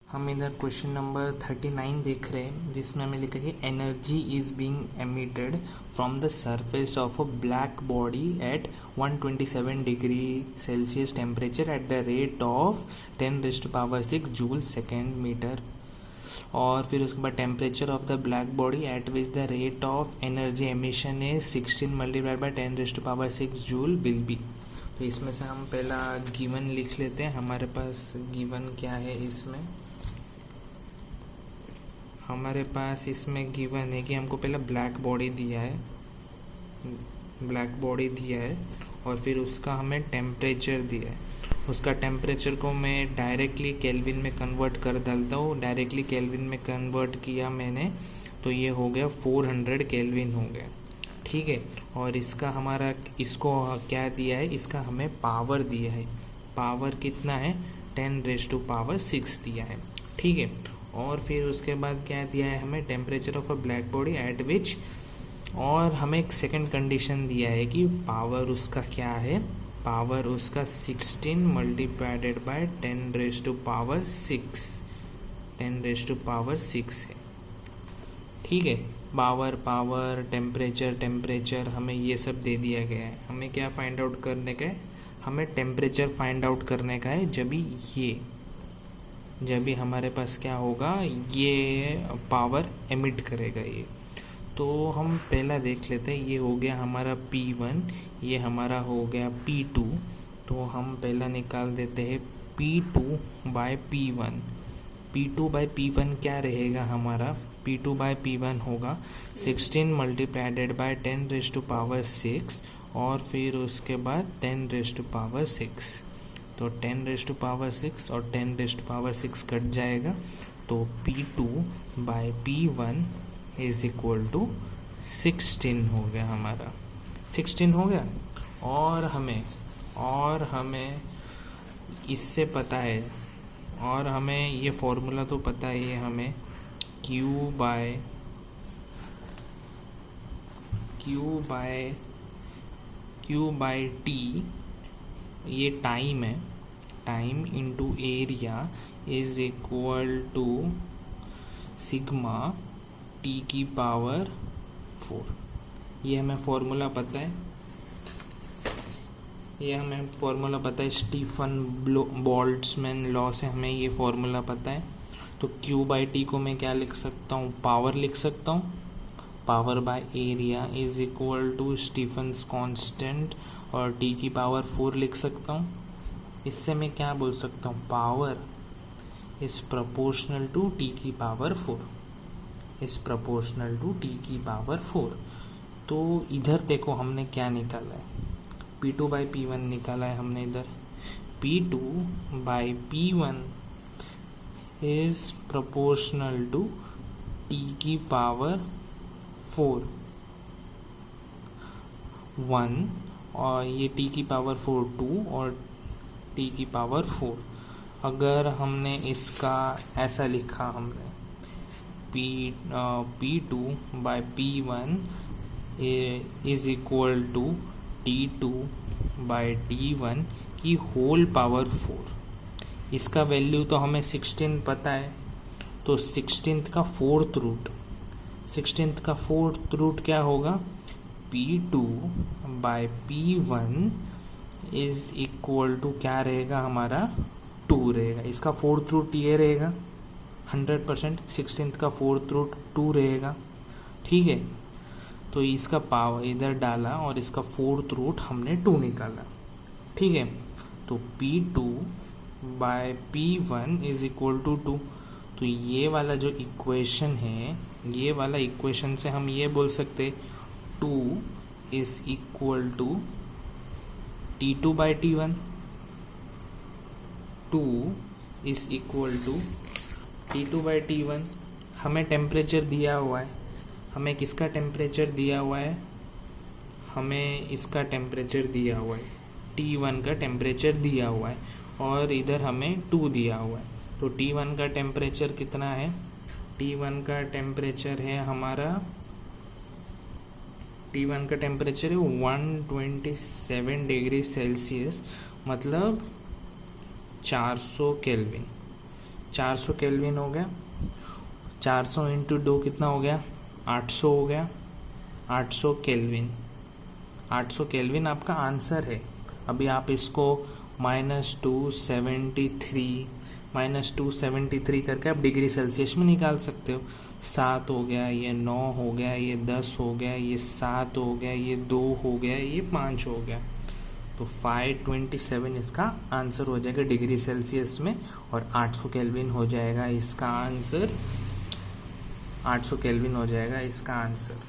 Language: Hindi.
हम इधर क्वेश्चन नंबर 39 देख रहे हैं जिसमें हमें लिखा है कि energy is being emitted from the surface of a black body at 127 degree Celsius temperature at the rate of 10⁻⁶ joule second metre. और फिर उसके बाद temperature of the black body at which the rate of energy emission is 16 multiplied by 10⁻⁶ joule will be. तो इसमें से हम पहला गिवन लिख लेते हैं। हमारे पास गिवन क्या है, इसमें हमारे पास इसमें गिवन है कि हमको पहला ब्लैक बॉडी दिया है, और फिर उसका हमें टेम्परेचर दिया है। उसका टेम्परेचर को मैं डायरेक्टली केल्विन में कन्वर्ट कर डालता हूँ। डायरेक्टली केल्विन में कन्वर्ट किया मैंने तो ये हो गया 400 केल्विन हो गया, ठीक है। और इसका हमारा इसको क्या दिया है, इसका हमें पावर दिया है। पावर कितना है, 10⁻⁶ दिया है, ठीक है। और फिर उसके बाद क्या दिया है हमें, temperature of a black body at विच, और हमें एक सेकंड कंडीशन दिया है कि पावर उसका क्या है, पावर उसका 16 मल्टीप्लाइड बाय 10⁻⁶ है, ठीक है। पावर टेम्परेचर हमें ये सब दे दिया गया है। हमें क्या फाइंड आउट करने का है, हमें टेम्परेचर फाइंड आउट करने का है। जब भी हमारे पास क्या होगा, ये पावर एमिट करेगा ये। तो हम पहला देख लेते हैं। ये हो गया हमारा P1, ये हमारा हो गया P2। तो हम पहला निकाल देते हैं P2 by P1। P2 by P1 क्या रहेगा हमारा, P2 बाय P1 होगा 16 मल्टीप्लाइड बाय 10⁻⁶ और फिर उसके बाद 10⁻⁶। तो 10⁻⁶ और 10⁻⁶ कट जाएगा, तो P2 by P1 is equal to 16 हो गया हमारा, 16 हो गया। और हमें इससे पता है, और हमें ये फॉर्मूला तो पता ही है हमें, Q बाय T, ये टाइम है, time into area is equal to sigma T की पावर 4। ये हमें फॉर्मूला पता है, स्टीफन बोल्ट्जमैन लॉ से हमें ये फॉर्मूला पता है। तो Q बाई T को मैं क्या लिख सकता हूँ, पावर लिख सकता हूँ। Power by area is equal to Stefan's constant और T की पावर 4 लिख सकता हूँ। इससे मैं क्या बोल सकता हूँ, power is proportional to T की पावर 4। तो इधर देखो हमने क्या निकाला है, P2 बाई P1 निकाला है हमने इधर। P2 by P1 is proportional to T की पावर 4 1, और ये T की पावर 4 2 और T की पावर 4। अगर हमने इसका ऐसा लिखा, हमने P2 by P1 is equal to T2 by T1 की होल पावर 4। इसका वैल्यू तो हमें 16 पता है, तो 16th का फोर्थ रूट क्या होगा, P2 by P1 is equal to क्या रहेगा हमारा, 2 रहेगा। इसका फोर्थ रूट ये रहेगा 100%, 16th का फोर्थ रूट 2 रहेगा, ठीक है। तो इसका पावर इधर डाला और इसका फोर्थ रूट हमने 2 निकाला, ठीक है। तो P2 by P1 is equal to 2। तो ये वाला जो इक्वेशन है, ये वाला इक्वेशन से हम ये बोल सकते 2 is equal to T2 by T1। 2 is equal to T2 by T1। हमें टेम्परेचर दिया हुआ है, हमें किसका टेम्परेचर दिया हुआ है, हमें इसका टेम्परेचर दिया हुआ है, T1 का टेम्परेचर दिया हुआ है, और इधर हमें 2 दिया हुआ है। तो T1 का टेम्परेचर कितना है, T1 का टेम्परेचर है हमारा, T1 का टेम्परेचर है 127 डिग्री सेल्सियस, मतलब 400 केल्विन। 400 केल्विन हो गया। 400 इंटू 2 कितना हो गया? 800 हो गया। 800 केल्विन, 800 केल्विन आपका आंसर है। अभी आप इसको -273 करके आप डिग्री सेल्सियस में निकाल सकते हो। 7 हो गया, ये 9 हो गया, ये 10 हो गया, ये 7 हो गया, ये 2 हो गया, ये 5 हो गया। तो 527 इसका आंसर हो जाएगा डिग्री सेल्सियस में, और 800 केल्विन हो जाएगा इसका आंसर। 800 केल्विन हो जाएगा इसका आंसर।